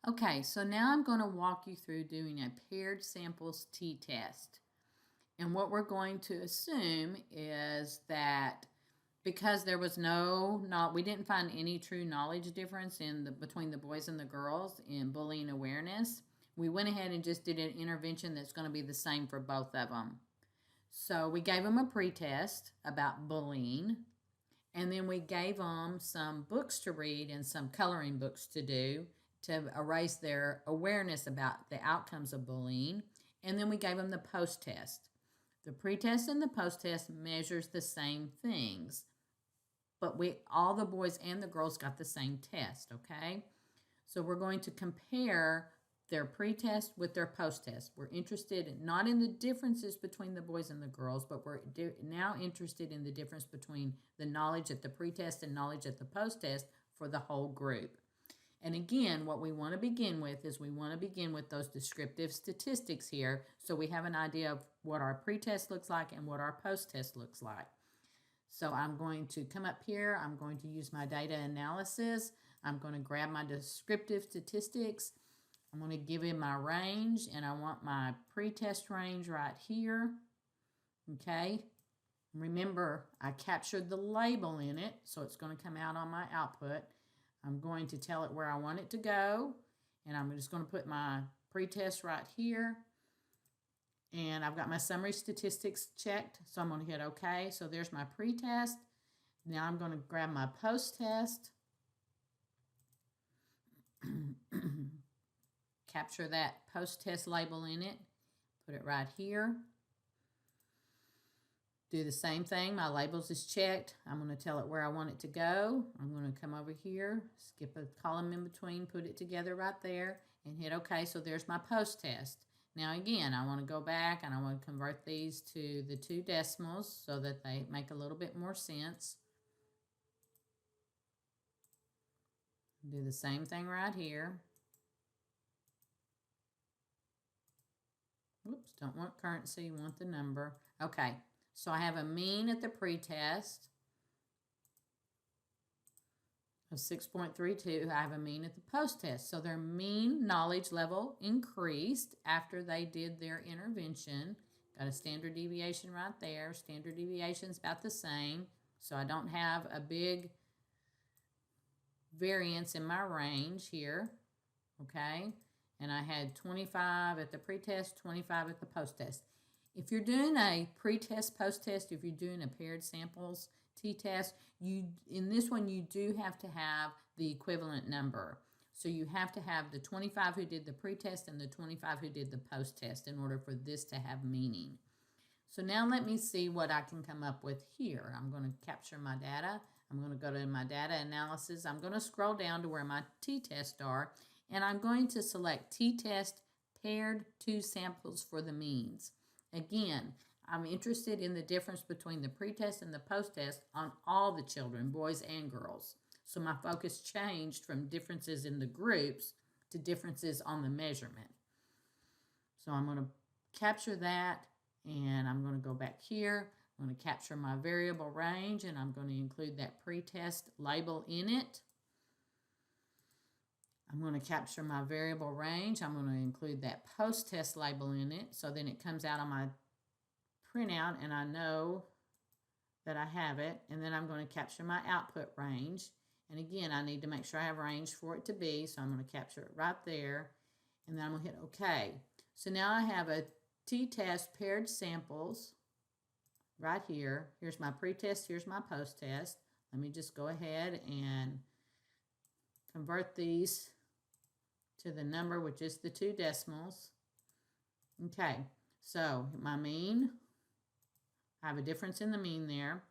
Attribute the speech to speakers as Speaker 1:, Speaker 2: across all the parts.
Speaker 1: Okay, so now I'm going to walk you through doing a paired samples t-test. And what we're going to assume is that because there was we didn't find any true knowledge difference between the boys and the girls in bullying awareness, we went ahead and just did an intervention that's going to be the same for both of them. So we gave them a pretest about bullying, and then we gave them some books to read and some coloring books to do to erase their awareness about the outcomes of bullying. And then we gave them the post-test. The pretest and the post-test measures the same things, but all the boys and the girls got the same test, okay? So we're going to compare their pretest with their post-test. We're interested not in the differences between the boys and the girls, but we're now interested in the difference between the knowledge at the pretest and knowledge at the post-test for the whole group. And again, what we want to begin with is we want to begin with those descriptive statistics here so we have an idea of what our pretest looks like and what our post-test looks like. So I'm going to come up here. I'm going to use my data analysis. I'm going to grab my descriptive statistics. I'm going to give it my range, and I want my pretest range right here. Okay. Remember, I captured the label in it, so it's going to come out on my output. I'm going to tell it where I want it to go, and I'm just going to put my pretest right here. And I've got my summary statistics checked, so I'm going to hit OK. So there's my pretest. Now I'm going to grab my post-test, capture that post-test label in it, put it right here. Do the same thing. My labels is checked. I'm going to tell it where I want it to go. I'm going to come over here, skip a column in between, put it together right there, and hit OK. So there's my post-test. Now again, I want to go back and I want to convert these to the 2 decimals so that they make a little bit more sense. Do the same thing right here. Whoops, don't want currency, want the number. Okay. So I have a mean at the pretest of 6.32. I have a mean at the post-test. So their mean knowledge level increased after they did their intervention. Got a standard deviation right there. Standard deviation is about the same. So I don't have a big variance in my range here. Okay. And I had 25 at the pretest, 25 at the post-test. If you're doing a pre-test, post-test, if you're doing a paired samples t-test, in this one you do have to have the equivalent number. So you have to have the 25 who did the pre-test and the 25 who did the post-test in order for this to have meaning. So now let me see what I can come up with here. I'm going to capture my data. I'm going to go to my data analysis. I'm going to scroll down to where my t-tests are, and I'm going to select t-test paired 2 samples for the means. Again, I'm interested in the difference between the pretest and the post-test on all the children, boys and girls. So my focus changed from differences in the groups to differences on the measurement. So I'm going to capture that, and I'm going to go back here. I'm going to capture my variable range, and I'm going to include that pretest label in it. I'm going to capture my variable range. I'm going to include that post-test label in it, so then it comes out on my printout and I know that I have it. And then I'm going to capture my output range. And again, I need to make sure I have range for it to be, so I'm going to capture it right there. And then I'm going to hit OK. So now I have a t-test paired samples right here. Here's my pretest, here's my post-test. Let me just go ahead and convert these to the number with just the 2 decimals. Okay, so my mean, I have a difference in the mean there.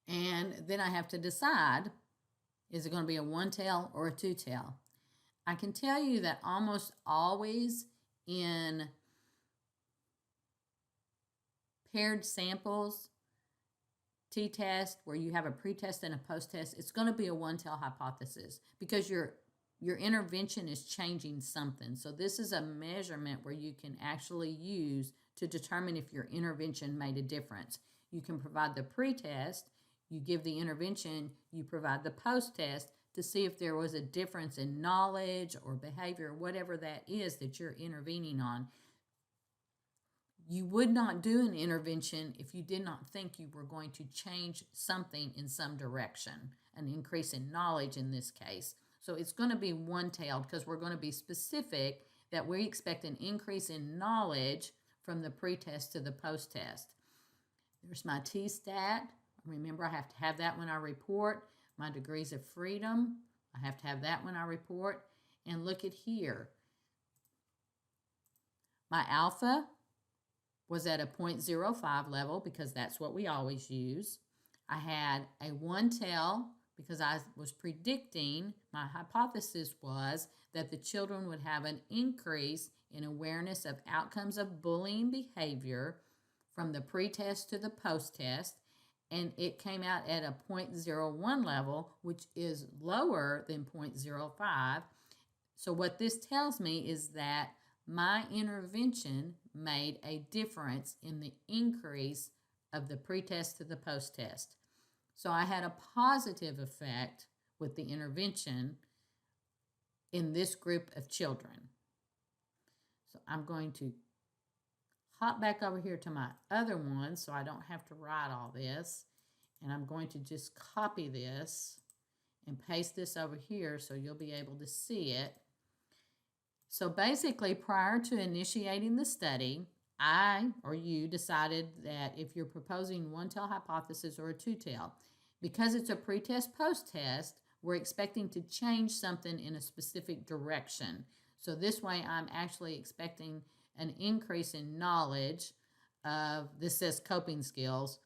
Speaker 1: And then I have to decide, is it going to be a 1-tail or a 2-tail? I can tell you that almost always in paired samples, t-test, where you have a pretest and a post-test, it's going to be a 1-tail hypothesis because your intervention is changing something. So this is a measurement where you can actually use to determine if your intervention made a difference. You can provide the pretest, you give the intervention, you provide the post-test to see if there was a difference in knowledge or behavior, whatever that is that you're intervening on. You would not do an intervention if you did not think you were going to change something in some direction, an increase in knowledge in this case. So it's going to be one-tailed because we're going to be specific that we expect an increase in knowledge from the pre-test to the post-test. There's my T-stat. Remember, I have to have that when I report. My degrees of freedom, I have to have that when I report. And look at here. My alpha was at a 0.05 level because that's what we always use. I had a one-tail because I was predicting, my hypothesis was that the children would have an increase in awareness of outcomes of bullying behavior from the pre-test to the post-test, and it came out at a 0.01 level, which is lower than 0.05. So what this tells me is that my intervention made a difference in the increase of the pre-test to the post-test. So I had a positive effect with the intervention in this group of children. So I'm going to hop back over here to my other one so I don't have to write all this. And I'm going to just copy this and paste this over here so you'll be able to see it. So basically, prior to initiating the study, I or you decided that if you're proposing one-tail hypothesis or a two-tail, because it's a pre-test, post-test, we're expecting to change something in a specific direction. So this way, I'm actually expecting an increase in knowledge of, this says coping skills,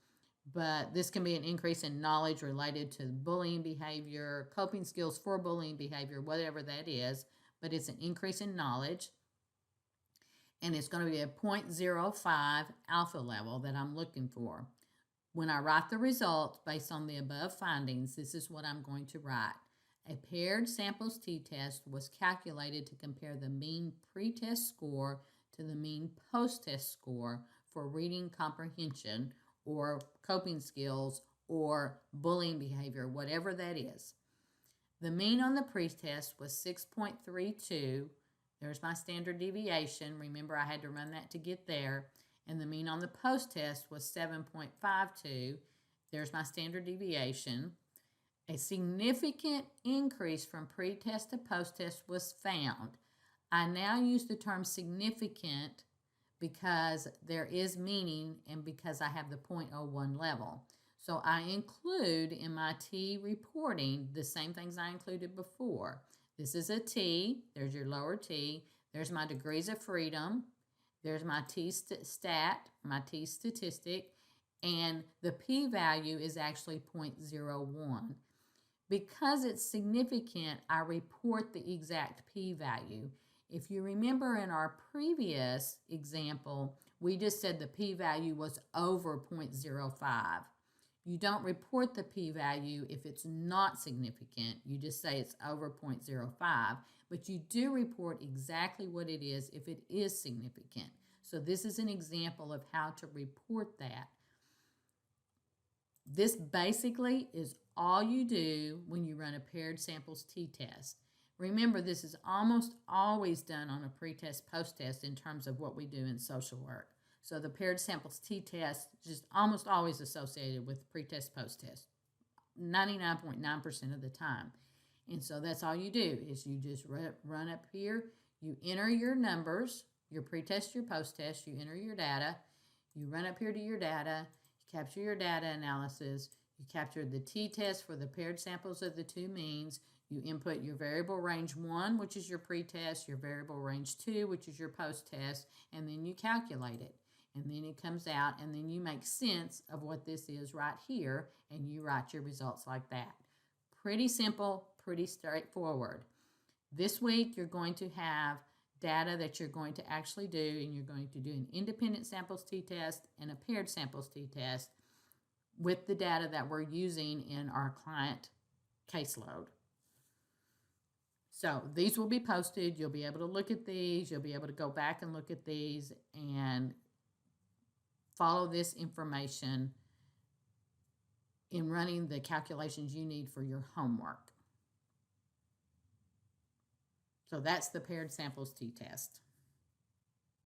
Speaker 1: but this can be an increase in knowledge related to bullying behavior, coping skills for bullying behavior, whatever that is, but it's an increase in knowledge, and it's going to be a 0.05 alpha level that I'm looking for. When I write the results based on the above findings, this is what I'm going to write. A paired samples t-test was calculated to compare the mean pre-test score to the mean post-test score for reading comprehension or coping skills or bullying behavior, whatever that is. The mean on the pre-test was 6.32. There's my standard deviation. Remember, I had to run that to get there. And the mean on the post-test was 7.52. There's my standard deviation. A significant increase from pre-test to post-test was found. I now use the term significant because there is meaning and because I have the 0.01 level. So I include in my T reporting the same things I included before. This is a T. There's your lower T. There's my degrees of freedom. There's my T stat, my T statistic, and the p-value is actually 0.01. Because it's significant, I report the exact p-value. If you remember in our previous example, we just said the p-value was over 0.05. You don't report the p-value if it's not significant. You just say it's over 0.05, but you do report exactly what it is if it is significant. So this is an example of how to report that. This basically is all you do when you run a paired samples t-test. Remember, this is almost always done on a pre-test, post-test in terms of what we do in social work. So the paired samples t-test is just almost always associated with pre-test, post-test, 99.9% of the time. And so that's all you do is you just run up here, you enter your numbers, your pre-test, your post-test, you enter your data, you run up here to your data, you capture your data analysis, you capture the t-test for the paired samples of the two means, you input your variable range 1, which is your pre-test, your variable range 2, which is your post-test, and then you calculate it. And then it comes out, and then you make sense of what this is right here, and you write your results like that. Pretty simple, pretty straightforward. This week, you're going to have data that you're going to actually do, and you're going to do an independent samples t-test and a paired samples t-test with the data that we're using in our client caseload. So these will be posted. You'll be able to look at these. You'll be able to go back and look at these and follow this information in running the calculations you need for your homework. So that's the paired samples t-test.